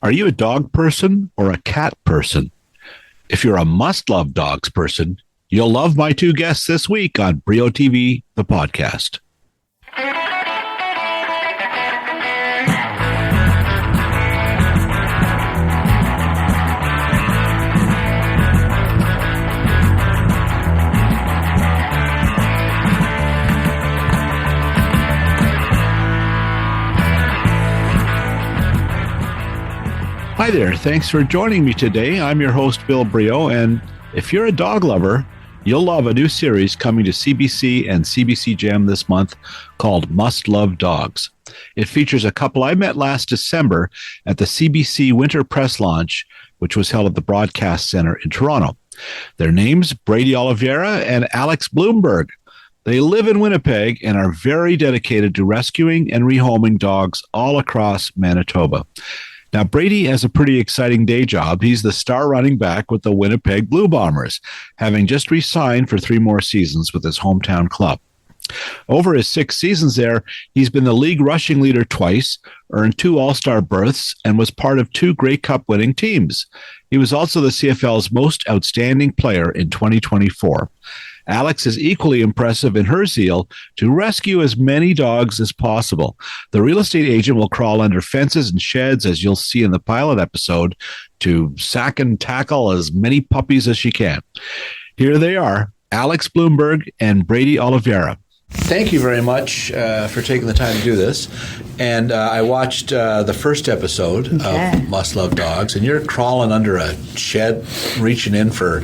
Are you a dog person or a cat person? If you're a must-love dogs person, you'll love my two guests this week on Brio TV, the podcast. Hi there. Thanks for joining me today. I'm your host, Bill Brio, and if you're a dog lover, you'll love a new series coming to CBC and CBC Gem this month called Must Love Dogs. It features a couple I met last December at the CBC Winter Press Launch, which was held at the Broadcast Centre in Toronto. Their names, Brady Oliveira and Alex Blumberg. They live in Winnipeg and are very dedicated to rescuing and rehoming dogs all across Manitoba. Now, Brady has a pretty exciting day job. He's the star running back with the Winnipeg Blue Bombers, having just re-signed for 3 more seasons with his hometown club. Over his 6 seasons there, he's been the league rushing leader twice, earned 2 All-Star berths, and was part of 2 Grey Cup winning teams. He was also the CFL's most outstanding player in 2024. Alex is equally impressive in her zeal to rescue as many dogs as possible. The real estate agent will crawl under fences and sheds, as you'll see in the pilot episode, to sack and tackle as many puppies as she can. Here they are, Alex Blumberg and Brady Oliveira. Thank you very much for taking the time to do this. And I watched the first episode of Must Love Dogs, and you're crawling under a shed, reaching in for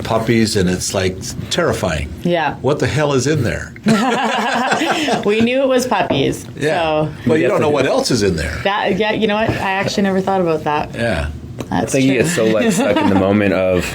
puppies, and it's like terrifying. Yeah. What the hell is in there? We knew it was puppies. Yeah. So Well, you don't know what else is in there. yeah, you know what? I actually never thought about that. Yeah. That's I think true. you get so stuck in the moment of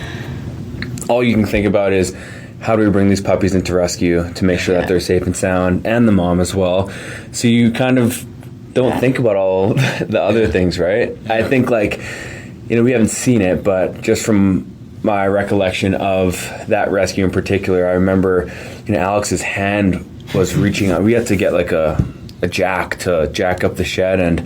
all you can think about is how do we bring these puppies into rescue to make sure that they're safe and sound, and the mom as well. So you kind of don't think about all the other things, right? Yeah. I think we haven't seen it, but just from my recollection of that rescue in particular, I remember, Alex's hand was reaching out. We had to get a jack to jack up the shed, and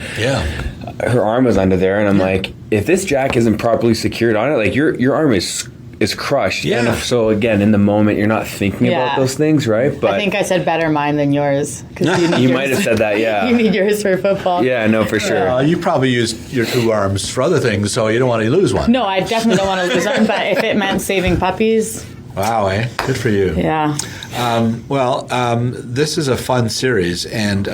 her arm was under there, and I'm like, if this jack isn't properly secured on it, your arm is crushed. Yeah. And so again, in the moment, you're not thinking about those things, right? But I think I said better mine than yours. You might have said that, yeah. You need yours for football. Yeah, no, for sure. You probably used your 2 arms for other things, so you don't want to lose one. No, I definitely don't want to lose one, but if it meant saving puppies. Wow, Good for you. Yeah. This is a fun series and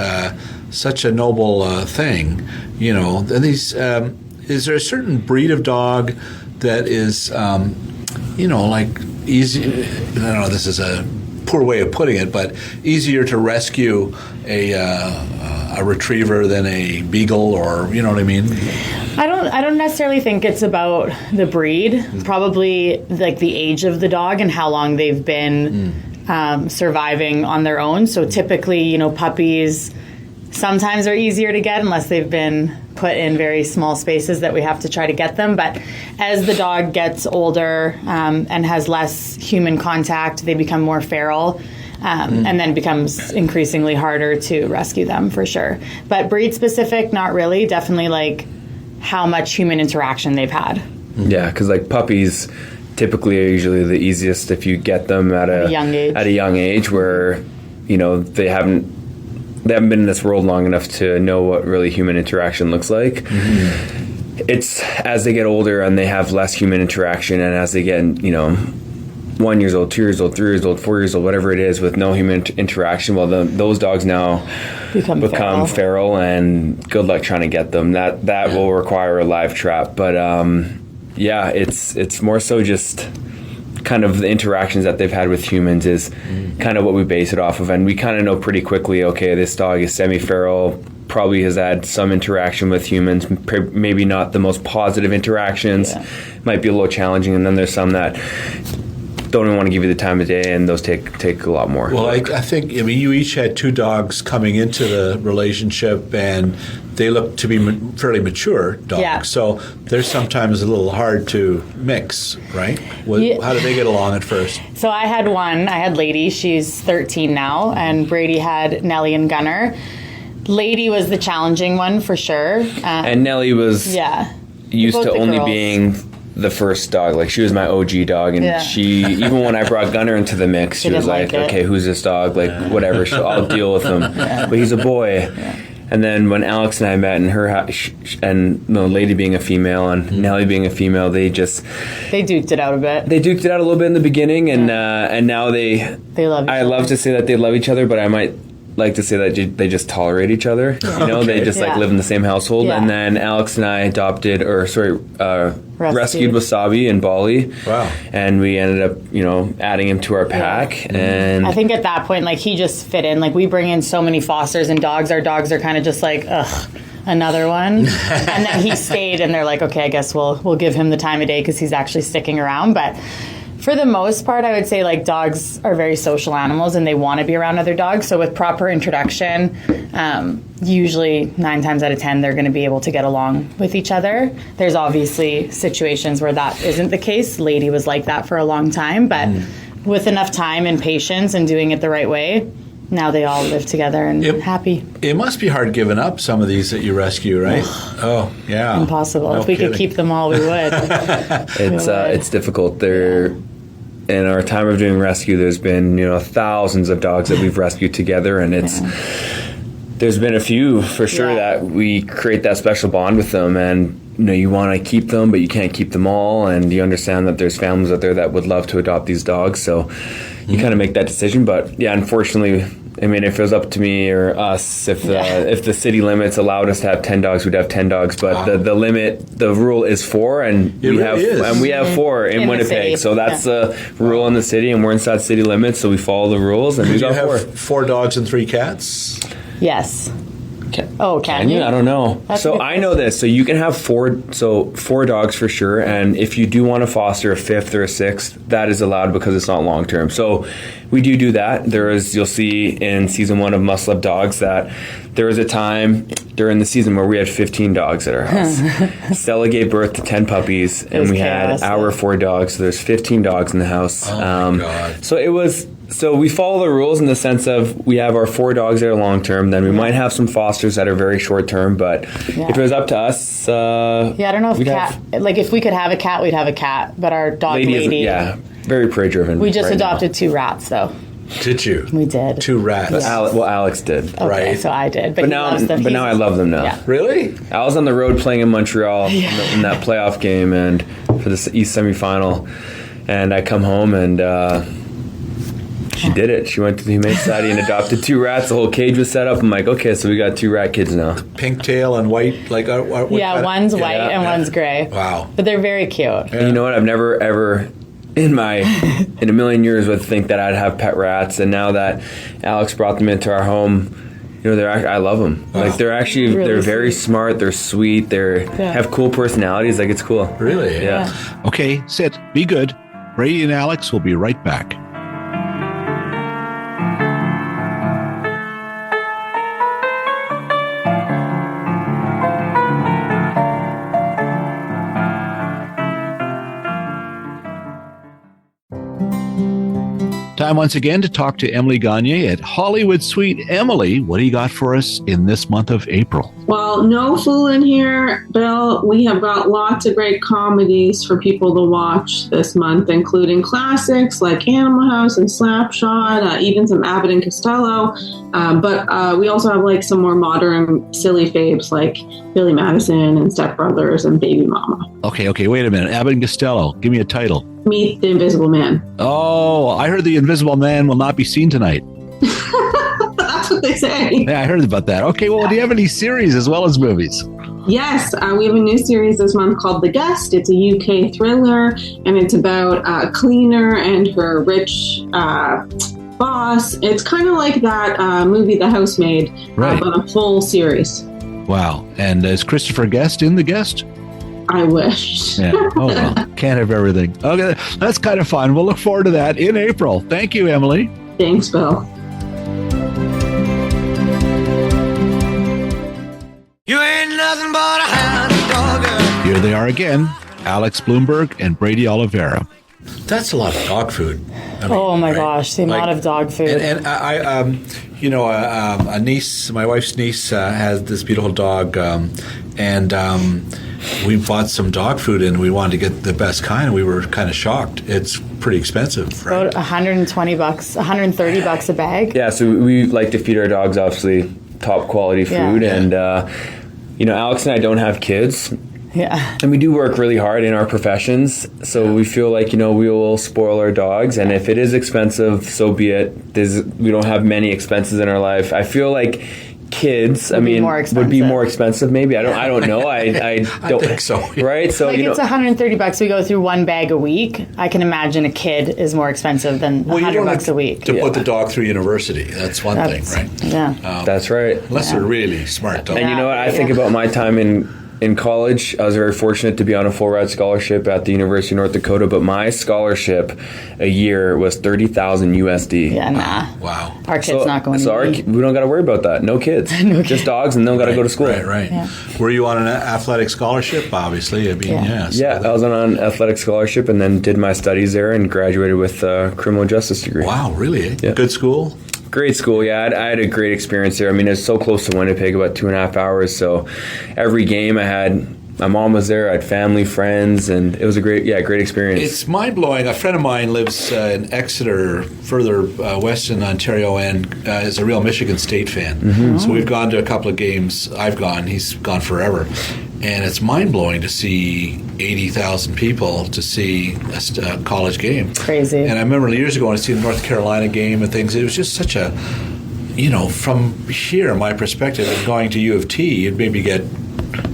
such a noble thing, And these, is there a certain breed of dog that is, easy? I don't know. This is a poor way of putting it, but easier to rescue a retriever than a beagle, or you know what I mean? I don't necessarily think it's about the breed. Probably like the age of the dog and how long they've been surviving on their own. So typically, puppies sometimes are easier to get unless they've been put in very small spaces that we have to try to get them. But as the dog gets older and has less human contact, they become more feral. And then becomes increasingly harder to rescue them, for sure. But breed specific, not really. Definitely how much human interaction they've had. Yeah, because puppies typically are usually the easiest if you get them at a young age, where they haven't been in this world long enough to know what really human interaction looks like. Mm-hmm. It's as they get older and they have less human interaction, and as they get 1 years old, 2 years old, 3 years old, 4 years old, whatever it is, with no human interaction, those dogs now become feral, and good luck trying to get them. That will require a live trap. But it's more so just kind of the interactions that they've had with humans is kind of what we base it off of, and we kind of know pretty quickly, okay, this dog is semi-feral, probably has had some interaction with humans, maybe not the most positive interactions, might be a little challenging, and then there's some that don't even want to give you the time of day, and those take a lot more. Well, I think, you each had 2 dogs coming into the relationship, and they look to be fairly mature dogs. Yeah. So they're sometimes a little hard to mix, right? How did they get along at first? So I had Lady. She's 13 now, and Brady had Nellie and Gunner. Lady was the challenging one for sure. And Nellie was used to only being the first dog. Like, she was my OG dog, and she, even when I brought Gunner into the mix, she was like, okay, who's this dog? Like, whatever, I'll deal with him. But he's a boy. And then when Alex and I met, and and the lady being a female and Nellie being a female, they duked it out a bit. They duked it out a little bit in the beginning, and now they love each other. I love to say that they love each other, but I might like to say that they just tolerate each other. You know, they just like live in the same household. And then Alex and I rescued Wasabi in Bali. Wow. And we ended up, adding him to our pack. And I think at that point, like, he just fit in. Like, we bring in so many fosters and dogs. Our dogs are kind of just like, ugh, another one. And then he stayed, and they're like, okay, I guess we'll give him the time of day because he's actually sticking around. But for the most part, I would say, like, dogs are very social animals and they want to be around other dogs. So with proper introduction, usually 9 times out of 10, they're going to be able to get along with each other. There's obviously situations where that isn't the case. Lady was like that for a long time, but with enough time and patience and doing it the right way, now they all live together and happy. It must be hard giving up some of these that you rescue, right? Oh, yeah. Impossible. If we could keep them all, we would. It's difficult. In our time of doing rescue, there's been thousands of dogs that we've rescued together, and there's been a few for sure that we create that special bond with them, and you want to keep them, but you can't keep them all, and you understand that there's families out there that would love to adopt these dogs, so you kind of make that decision. But yeah, unfortunately, I mean, if it was up to me or us, if the city limits allowed us to have 10 dogs, we'd have 10 dogs. But the rule is 4, and we have 4 in Winnipeg. So that's the rule in the city, and we're inside city limits, so we follow the rules. And we got 4. 4 dogs and 3 cats. Yes. Can you? I don't know. So I know this. So you can have 4 dogs for sure. And if you do want to foster a 5th or a 6th, that is allowed because it's not long term. So we do that. You'll see in season 1 of Must Love Dogs that there was a time during the season where we had 15 dogs at our house. Stella gave birth to 10 puppies, and we had our 4 dogs. So there's 15 dogs in the house. Oh my God. So we follow the rules in the sense of we have our 4 dogs that are long term. Then we might have some fosters that are very short term. But if it was up to us, I don't know if we could have a cat, we'd have a cat. But our dog lady, very prey driven. We just adopted 2 rats though. Did you? We did. 2 rats. Yes. Alex did. Okay, right. So I did. But now I love them now. Yeah. Really? I was on the road playing in Montreal in that playoff game and for the East semifinal, and I come home and she did it. She went to the Humane Society and adopted 2 rats. The whole cage was set up. I'm like, okay, so we got 2 rat kids now. Pink tail and white, like one's white and one's gray. Wow. But they're very cute. Yeah. And you know what? I've never ever in a million years would think that I'd have pet rats, and now that Alex brought them into our home, I love them. Wow. Like they're very smart. They're sweet. They have cool personalities. Like it's cool. Really? Yeah. Okay, sit. Be good. Brady and Alex will be right back. Time once again to talk to Emily Gagne at Hollywood Suite. Emily, what do you got for us in this month of April? Well, no fooling here, Bill. We have got lots of great comedies for people to watch this month, including classics like Animal House and Slapshot, even some Abbott and Costello. But we also have like some more modern silly faves like Billy Madison and Step Brothers and Baby Mama. Okay, wait a minute. Abbott and Costello, give me a title. Meet the Invisible Man. Oh, I heard the Invisible Man will not be seen tonight. That's what they say. Yeah, I heard about that. Okay, well, do you have any series as well as movies? Yes, we have a new series this month called The Guest. It's a UK thriller, and it's about a cleaner and her rich boss. It's kind of like that movie The Housemaid, but a full series. Wow. And is Christopher Guest in The Guest? I wish. Yeah. Oh, well, can't have everything. Okay, that's kind of fun. We'll look forward to that in April. Thank you, Emily. Thanks, Bill. You ain't nothing but a hound dog. Here they are again, Alex Blumberg and Brady Oliveira. That's a lot of dog food. I mean, my gosh, the amount of dog food. And I a niece, my wife's niece, has this beautiful dog, and we bought some dog food, and we wanted to get the best kind, and we were kind of shocked. It's pretty expensive, right? About $120, $130 a bag. Yeah, so we like to feed our dogs, obviously, top quality food, and Alex and I don't have kids. Yeah. And we do work really hard in our professions, so we feel like, we will spoil our dogs, and if it is expensive, so be it. We don't have many expenses in our life. I feel like kids, would be more expensive maybe. I don't know. I don't think so. Right? So, it's $130. We go through one bag a week. I can imagine a kid is more expensive than $100 a week. To put the dog through university, that's one thing, right? Yeah. That's right. Unless they're really smart dogs. And you know what? I think about my time in college. I was very fortunate to be on a full ride scholarship at the University of North Dakota, but my scholarship a year was $30,000 USD. Yeah, nah. Wow. Our kid's not going to we don't got to worry about that. No kids. Just dogs, and they don't got to go to school. Right. Yeah. Were you on an athletic scholarship, obviously? I mean, I was on an athletic scholarship and then did my studies there and graduated with a criminal justice degree. Wow, really? Yeah. Good school? Great school, yeah. I had a great experience there. I mean, it's so close to Winnipeg, about 2.5 hours. So every game my mom was there, I had family, friends, and it was a great experience. It's mind-blowing. A friend of mine lives in Exeter, further west in Ontario, and is a real Michigan State fan. Mm-hmm. So we've gone to a couple of games. I've gone. He's gone forever. And it's mind-blowing to see 80,000 people to see a college game. It's crazy. And I remember years ago when I see the North Carolina game and things, it was just such a, from here, my perspective, and going to U of T, you'd maybe get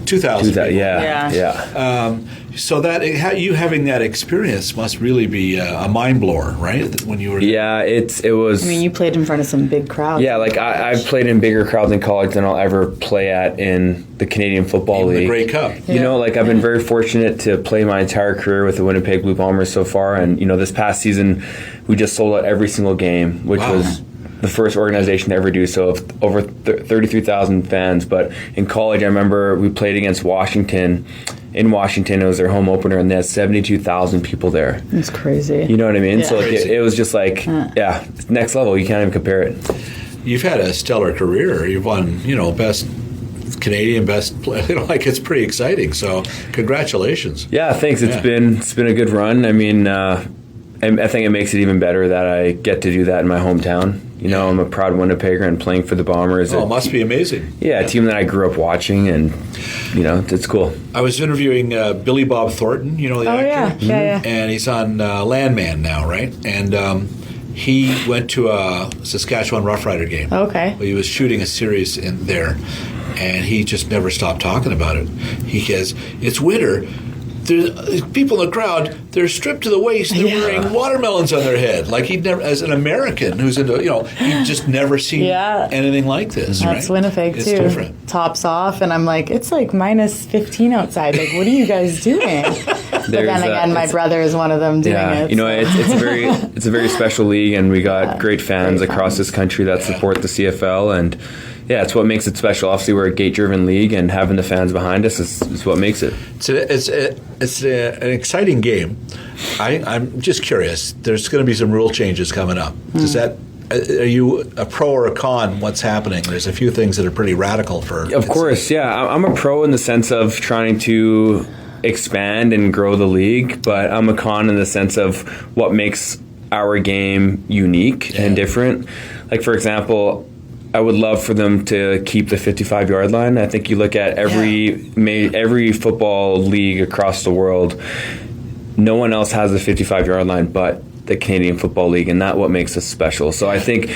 2,000 people. Yeah. So that you having that experience must really be a mind blower, right? When you were it was. I mean, you played in front of some big crowds. Yeah, like I've played in bigger crowds in college than I'll ever play at in the Canadian Football League. The Grey Cup. I've been very fortunate to play my entire career with the Winnipeg Blue Bombers so far, and this past season we just sold out every single game, which was the first organization to ever do so, of over 33,000 fans. But in college, I remember we played against Washington. In Washington, it was their home opener, and they had 72,000 people there. It's crazy. You know what I mean? Yeah. So it was just like, next level. You can't even compare it. You've had a stellar career. You've won, best Canadian, best player. It's pretty exciting. So congratulations. Yeah, thanks. It's been a good run. I mean, I think it makes it even better that I get to do that in my hometown. I'm a proud Winnipegger and playing for the Bombers. Oh, it must be amazing. Yeah, a team that I grew up watching, and, it's cool. I was interviewing Billy Bob Thornton, the actor? Yeah. And he's on Landman now, right? And he went to a Saskatchewan Roughrider game. Okay. He was shooting a series in there, and he just never stopped talking about it. He says, it's winter. There's people in the crowd, they're stripped to the waist, they're wearing watermelons on their head. Like he'd never, as an American who's into, he'd just never seen anything like this, right? That's Winnipeg, it's too. It's different. Tops off, and I'm like, it's like minus 15 outside. Like, what are you guys doing? But then again, my brother is one of them doing it. It's a very special league, and we got great fans across this country that support the CFL, and it's what makes it special. Obviously, we're a gate-driven league, and having the fans behind us is what makes it. It's an exciting game. I'm just curious. There's going to be some rule changes coming up. Are you a pro or a con? What's happening? There's a few things that are pretty radical for. Of course, yeah. I'm a pro in the sense of trying to expand and grow the league, but I'm a con in the sense of what makes our game unique and different. Like, for example, I would love for them to keep the 55-yard line. I think you look at every football league across the world, no one else has the 55-yard line but the Canadian Football League, and that's what makes us special. So I think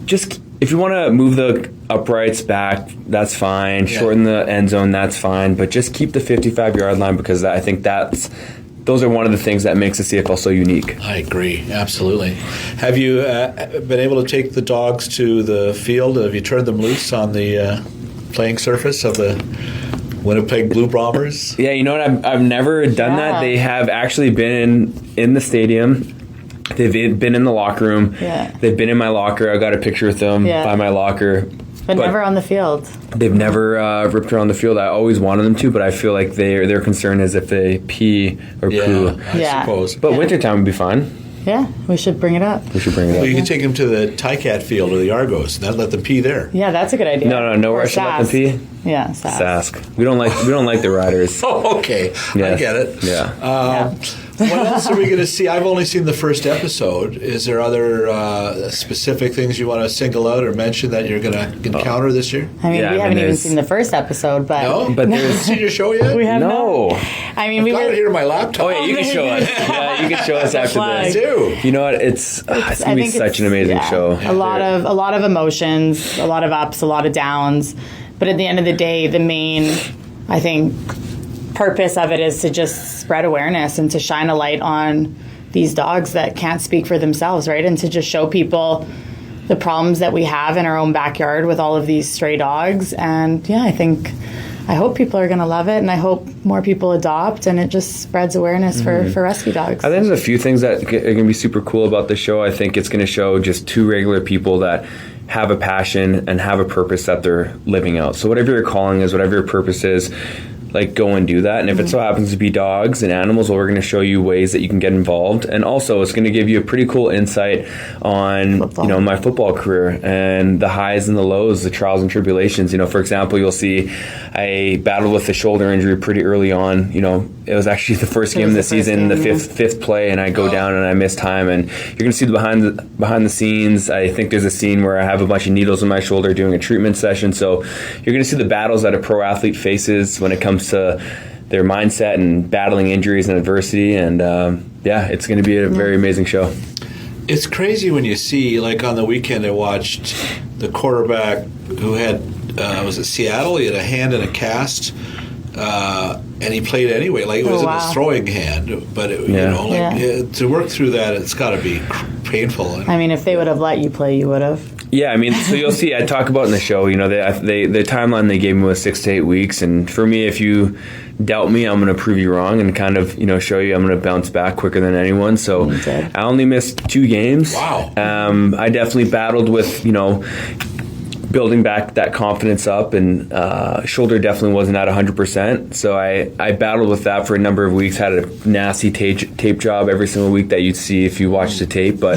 just if you want to move the uprights back, that's fine. Shorten the end zone, that's fine. But just keep the 55-yard line, because I think those are one of the things that makes the CFL so unique. I agree, absolutely. Have you been able to take the dogs to the field? Have you turned them loose on the playing surface of the Winnipeg Blue Bombers? Yeah, you know what? I've never done that. They have actually been in the stadium. They've been in the locker room. Yeah. They've been in my locker. I got a picture with them by my locker. But never on the field. They've never ripped around the field. I always wanted them to, but I feel like their concern is if they pee or poo. I suppose. But wintertime would be fine. Yeah, we should bring it up. Well, you can take them to the Tycat field or the Argos and then let them pee there. Yeah, that's a good idea. No, I should let them pee. Yeah, Sask. We don't like the riders. Oh, okay. Yeah. I get it. Yeah. What else are we going to see? I've only seen the first episode. Is there other specific things you want to single out or mention that you're going to encounter this year? I mean, we haven't even seen the first episode, but... No? But there's seen your show yet? We have no. I mean, I've got it here on my laptop. Oh, yeah, you can show us. Yeah, you can show us after this. Do. You know what? It's going to be such an amazing show. A lot of emotions, a lot of ups, a lot of downs. But at the end of the day, the main, I think, purpose of it is to just spread awareness and to shine a light on these dogs that can't speak for themselves, right? And to just show people the problems that we have in our own backyard with all of these stray dogs. And yeah, I hope people are going to love it, and I hope more people adopt, and it just spreads awareness for rescue dogs. I think there's a few things that are going to be super cool about the show. I think it's going to show just two regular people that have a passion and have a purpose that they're living out. So whatever your calling is, whatever your purpose is, like, go and do that. And if it so happens to be dogs and animals, well, we're going to show you ways that you can get involved. And also, it's going to give you a pretty cool insight on, my football career and the highs and the lows, the trials and tribulations. For example, you'll see I battled with a shoulder injury pretty early on. It was actually the first game of the season, the fifth play, and I go down and I miss time. And you're going to see the behind the scenes. I think there's a scene where I have a bunch of needles in my shoulder doing a treatment session. So you're going to see the battles that a pro athlete faces when it comes to their mindset and battling injuries and adversity. And it's going to be a very amazing show. It's crazy when you see, like on the weekend I watched the quarterback who had, was it Seattle? He had a hand in a cast, and he played anyway. Like, it wasn't his throwing hand, but to work through that, it's got to be painful. I mean, if they would have let you play, you would have. Yeah, I mean, so you'll see, I talk about in the show, the timeline they gave me was 6 to 8 weeks. And for me, if you doubt me, I'm going to prove you wrong and kind of, show you I'm going to bounce back quicker than anyone. So I only missed 2 games. Wow. I definitely battled with, building back that confidence up, and shoulder definitely wasn't at 100%. So I battled with that for a number of weeks, had a nasty tape job every single week that you'd see if you watched the tape. But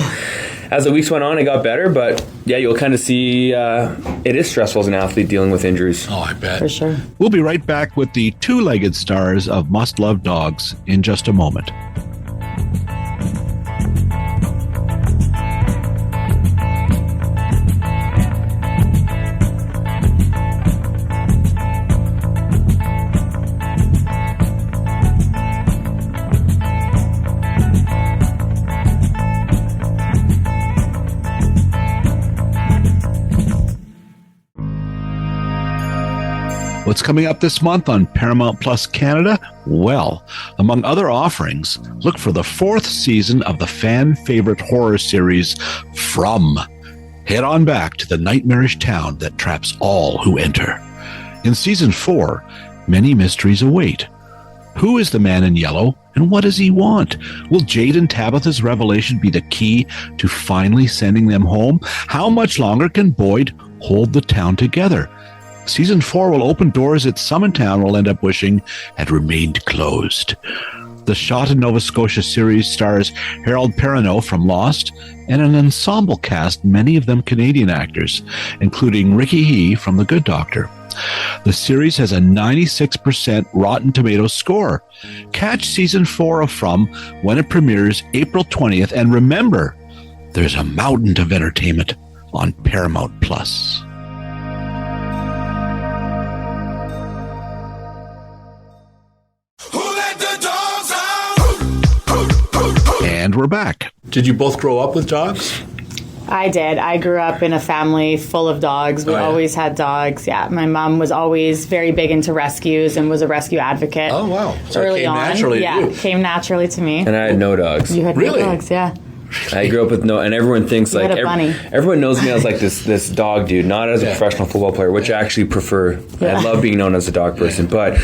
as the weeks went on, it got better. But yeah, you'll kind of see it is stressful as an athlete dealing with injuries. Oh, I bet. For sure. We'll be right back with the two-legged stars of Must Love Dogs in just a moment. What's coming up this month on Paramount Plus Canada? Well, among other offerings, look for the 4th season of the fan-favorite horror series, From. Head on back to the nightmarish town that traps all who enter. In Season 4, many mysteries await. Who is the man in yellow, and what does he want? Will Jade and Tabitha's revelation be the key to finally sending them home? How much longer can Boyd hold the town together? Season 4 will open doors that some in town will end up wishing had remained closed. The Shot in Nova Scotia series stars Harold Perrineau from Lost and an ensemble cast, many of them Canadian actors, including Ricky He from The Good Doctor. The series has a 96% Rotten Tomatoes score. Catch Season 4 of From when it premieres April 20th. And remember, there's a mountain of entertainment on Paramount Plus. And we're back. Did you both grow up with dogs? I did. I grew up in a family full of dogs. We always had dogs. Yeah, my mom was always very big into rescues and was a rescue advocate. Oh, wow. So early it came naturally to you. Yeah, came naturally to me. And I had no dogs. You had really? no dogs, yeah. I grew up with no, and everyone thinks you like had a bunny. Everyone knows me as like this dog dude, not as a professional football player, which I actually prefer. I love being known as a dog person, but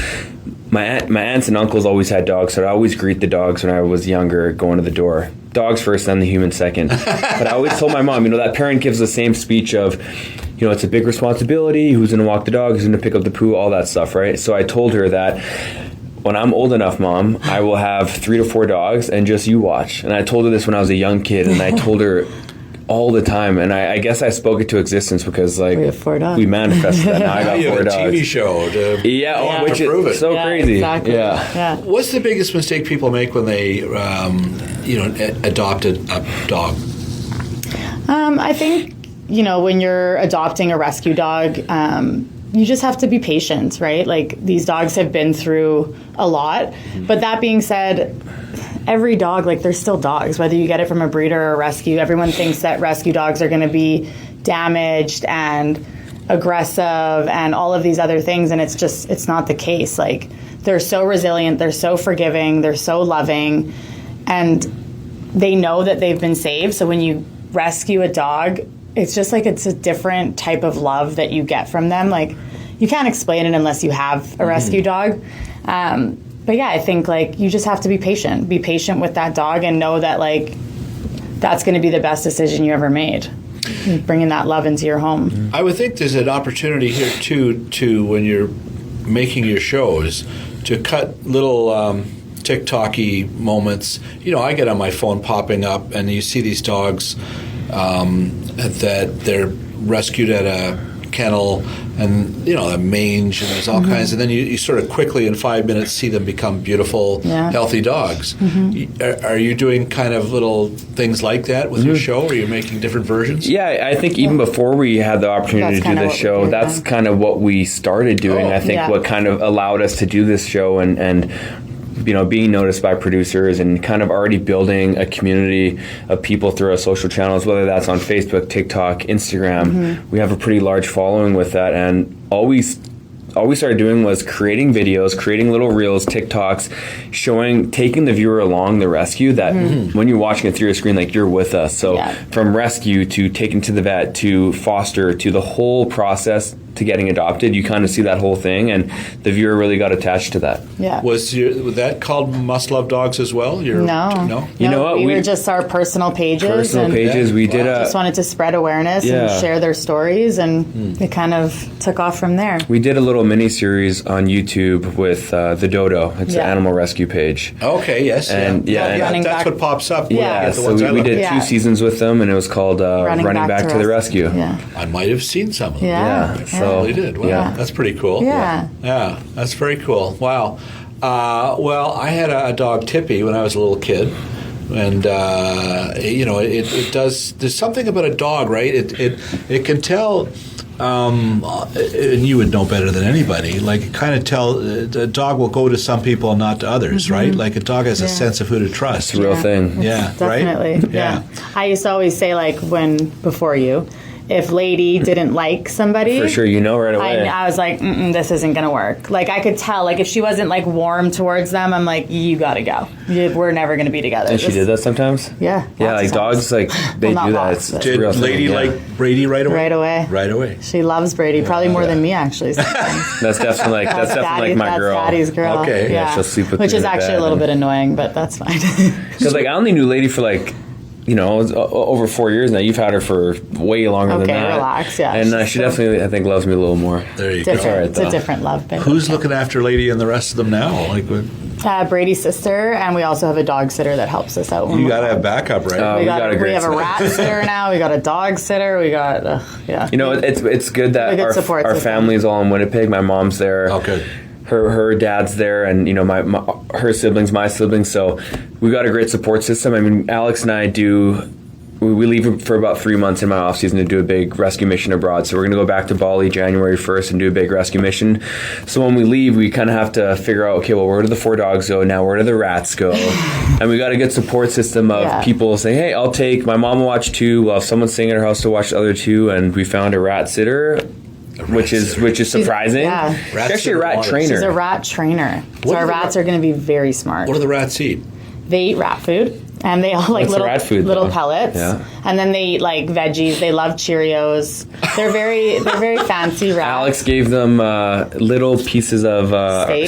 my aunts and uncles always had dogs, so I always greet the dogs when I was younger, going to the door. Dogs first, then the human second. But I always told my mom, that parent gives the same speech of, it's a big responsibility. Who's going to walk the dog? Who's going to pick up the poo? All that stuff, right? So I told her that when I'm old enough, Mom, I will have 3 to 4 dogs and just you watch. And I told her this when I was a young kid, and I told her all the time, and I guess I spoke it to existence because like we have 4 dogs. We manifested that. Now I got 4 dogs. TV show which to prove it. Is so crazy. Exactly. Yeah. What's the biggest mistake people make when they adopt a dog? I think when you're adopting a rescue dog, you just have to be patient, right? Like these dogs have been through a lot, but that being said, every dog, like they're still dogs, whether you get it from a breeder or a rescue. Everyone thinks that rescue dogs are going to be damaged and aggressive and all of these other things, and it's not the case. Like they're so resilient, they're so forgiving, they're so loving, and they know that they've been saved. So when you rescue a dog, it's just like it's a different type of love that you get from them. Like you can't explain it unless you have a rescue dog. But yeah, I think like you just have to be patient with that dog and know that like that's going to be the best decision you ever made, bringing that love into your home. I would think there's an opportunity here too to when you're making your shows to cut little TikTok-y moments. I get on my phone popping up and you see these dogs that they're rescued at a kennel and a mange and there's all kinds, and then you sort of quickly in 5 minutes see them become beautiful, healthy dogs. Are you doing kind of little things like that with your show? Are you making different versions? Yeah, I think even before we had the opportunity to do this show, that's kind of what we started doing. I think what kind of allowed us to do this show and being noticed by producers and kind of already building a community of people through our social channels, whether that's on Facebook, TikTok, Instagram. We have a pretty large following with that, and all we started doing was creating videos, creating little reels, TikToks, taking the viewer along the rescue that when you're watching it through your screen, like you're with us. So from rescue to taken to the vet to foster to the whole process to getting adopted, you kind of see that whole thing, and the viewer really got attached to that. Yeah. Was that called Must Love Dogs as well? No. You know what? We were just our personal pages. We did just wanted to spread awareness and share their stories, and it kind of took off from there. We did a little mini series on YouTube with the Dodo. It's an animal rescue page. Okay. Yes. And that's what pops up. So we did 2 seasons with them, and it was called Running Back to the Rescue. Yeah. I might have seen some of them. Yeah. So they did. Wow, that's pretty cool. Yeah, that's very cool. Wow. Well, I had a dog, Tippy, when I was a little kid, and it does. There's something about a dog, right? It can tell. And you would know better than anybody. Like, kind of tell a dog will go to some people and not to others, right? Like a dog has a sense of who to trust. It's a real thing. Yeah, definitely. Right? Yeah. I used to always say, like, before you, if Lady didn't like somebody, for sure, right away. I was like, this isn't going to work. Like, I could tell, like, if she wasn't, like, warm towards them, I'm like, you got to go. We're never going to be together. And she did that sometimes? Yeah. Yeah, like dogs, like, they do that. It's did real Lady thing, like Brady right away? Right away. She loves Brady, probably more than me, actually. That's definitely like my girl. That's Daddy's girl. Okay. Yeah, she'll sleep with me. Which is actually a little bit annoying, but that's fine. Because, like, I only knew Lady for, like, over 4 years now. You've had her for way longer than that. Okay, relax, yeah. And she definitely, I think, loves me a little more. There you go. It's a different love, baby. Who's looking after Lady and the rest of them now? Like, Brady's sister, and we also have a dog sitter that helps us out. You got to have backup, right? We have a rat sitter now. We got a dog sitter. We got, it's good that our family's all in Winnipeg. My mom's there. Oh, good. Her dad's there, and her siblings, my siblings. So we got a great support system. I mean, Alex and I we leave for about 3 months in my off season to do a big rescue mission abroad. So we're going to go back to Bali January 1st and do a big rescue mission. So when we leave, we kind of have to figure out, okay, well, where do the 4 dogs go now? Where do the rats go? And we got a good support system of people saying, hey, I'll take my mom will watch 2. We'll have someone staying at her house to watch the other 2, and we found a rat sitter. Which is surprising. She's actually a rat trainer. She's a rat trainer. So our rats are going to be very smart. What do the rats eat? They eat rat food. And they all like little pellets. Yeah. And then they eat like veggies. They love Cheerios. They're very fancy rats. Alex gave them little pieces of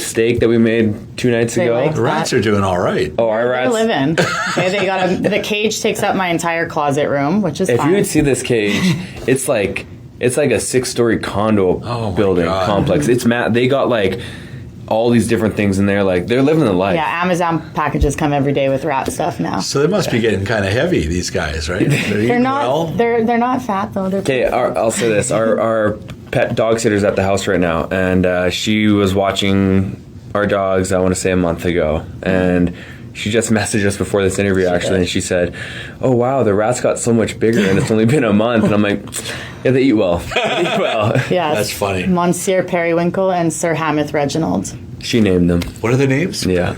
steak that we made 2 nights ago. The rats are doing all right. Oh, our rats. They're living. Okay, the cage takes up my entire closet room, which is fine. If you would see this cage, it's like a 6-story condo building complex. It's they got like all these different things in there. Like, they're living the life. Yeah, Amazon packages come every day with rat stuff now. So they must be getting kind of heavy, these guys, right? They're not. They're not fat though. Okay, I'll say this: our pet dog sitter's at the house right now, and she was watching our dogs. I want to say a month ago, and she just messaged us before this interview, actually, and she said, "Oh wow, the rats got so much bigger, and it's only been a month." And I'm like, "Yeah, they eat well. They eat well." Yeah, that's funny. Monsieur Periwinkle and Sir Hamath Reginald. She named them. What are the names? Yeah,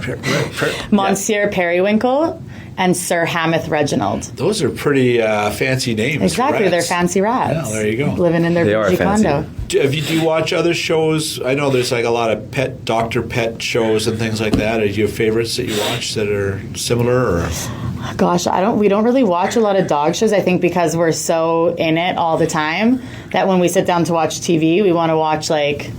Monsieur Periwinkle and Sir Hamath Reginald. Those are pretty fancy names. Exactly, they're fancy rats. Yeah, there you go. Living in their bougie condo. Do you watch other shows? I know there's like a lot of pet shows and things like that. Are you favorites that you watch that are similar? Or? Gosh, we don't really watch a lot of dog shows. I think because we're so in it all the time that when we sit down to watch TV, we want to watch like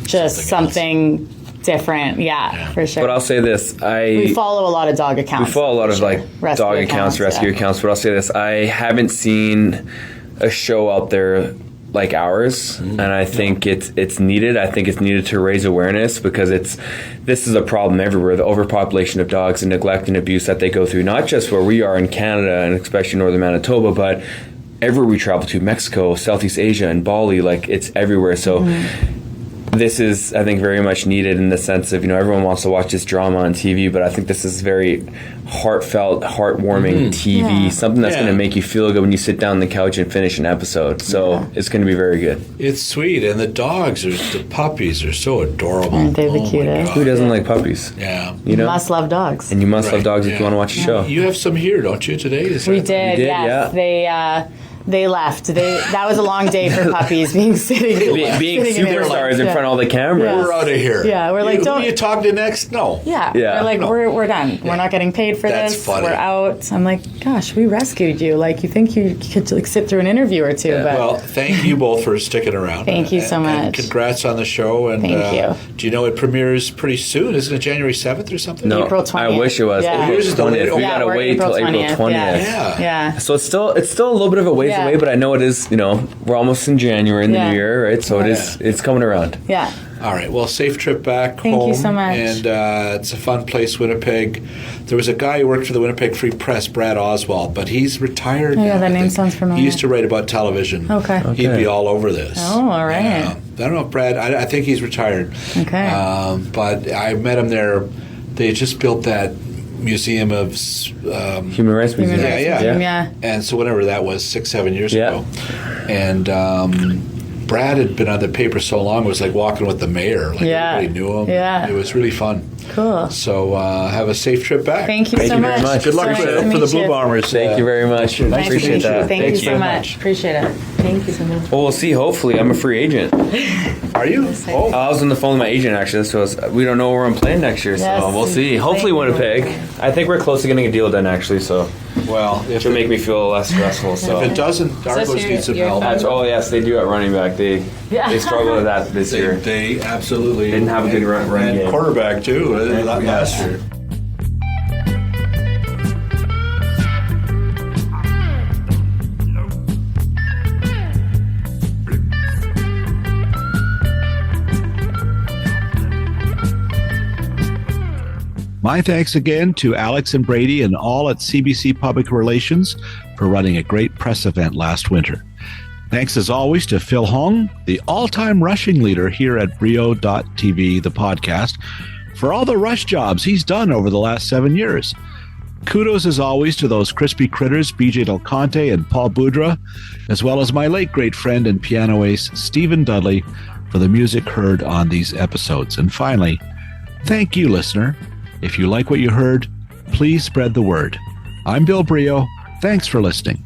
just something different. Yeah, for sure. But I'll say this: we follow a lot of dog accounts. We follow a lot of like dog accounts, rescue accounts. But I'll say this: I haven't seen a show out there like ours, and I think it's needed. I think it's needed to raise awareness because this is a problem everywhere. The overpopulation of dogs and neglect and abuse that they go through, not just where we are in Canada and especially northern Manitoba, but everywhere we travel to, Mexico, Southeast Asia, and Bali. Like, it's everywhere. So. This is, I think, very much needed in the sense of, everyone wants to watch this drama on TV, but I think this is very heartfelt, heartwarming TV, something that's going to make you feel good when you sit down on the couch and finish an episode. So it's going to be very good. It's sweet, and the puppies are so adorable. Aren't they the cutest? Who doesn't like puppies? Yeah. You must love dogs. And you must love dogs if you want to watch a show. You have some here, don't you, today? We did, yes. Yeah. They left. That was a long day for puppies being superstars in front of all the cameras. Yeah. We're out of here. Yeah, we're like, who are you talking to next? No. Yeah. We're like, we're done. Yeah. We're not getting paid for this. Funny. We're out. I'm like, gosh, we rescued you. Like, you think you could like sit through an interview or two? Yeah. But well, thank you both for sticking around. Thank you so much. And congrats on the show. And thank you. Do you know it premieres pretty soon? Isn't it January 7th or something? No, April 20th. I wish it was. Yeah. April 20th. We gotta wait till April 20th. Yeah. So it's still a little bit of a ways away, but I know it is. We're almost in January in the new year, right? So it's coming around. Yeah. All right. Well, safe trip back home. Thank you so much. And it's a fun place, Winnipeg. There was a guy who worked for the Winnipeg Free Press, Brad Oswald, but he's retired now. Yeah, that name sounds familiar. He used to write about television. Okay. He'd be all over this. Oh, all right. I don't know if Brad, I think he's retired. Okay. But I met him there. They just built that Museum of Human Rights Museum. Yeah. And so whatever that was, 6-7 years ago. And Brad had been on the paper so long, it was like walking with the mayor. Like everybody knew him. Yeah. It was really fun. Cool. So have a safe trip back. Thank you so much. Very much. Good luck for the Blue Bombers. Thank you very much. Nice Appreciate that. Thank you so much. Appreciate it. Thank you so much. Well, we'll see. Hopefully, I'm a free agent. Are you? Oh. I was on the phone with my agent, actually. So we don't know where I'm playing next year, so we'll see. Hopefully, Winnipeg. I think we're close to getting a deal done, actually. So, well, it should make me feel less stressful. So if it doesn't, Argos needs some help. Oh yes, they do at running back. They struggled with that this year. They absolutely didn't have a good run game. And quarterback too. Last year. My thanks again to Alex and Brady and all at CBC Public Relations for running a great press event last winter. Thanks as always to Phil Hong, the all-time rushing leader here at Brio.tv, the podcast, for all the rush jobs he's done over the last 7 years. Kudos as always to those crispy critters, BJ Del Conte and Paul Boudra, as well as my late great friend and piano ace, Stephen Dudley, for the music heard on these episodes. And finally, thank you, listener. If you like what you heard, please spread the word. I'm Bill Brio. Thanks for listening.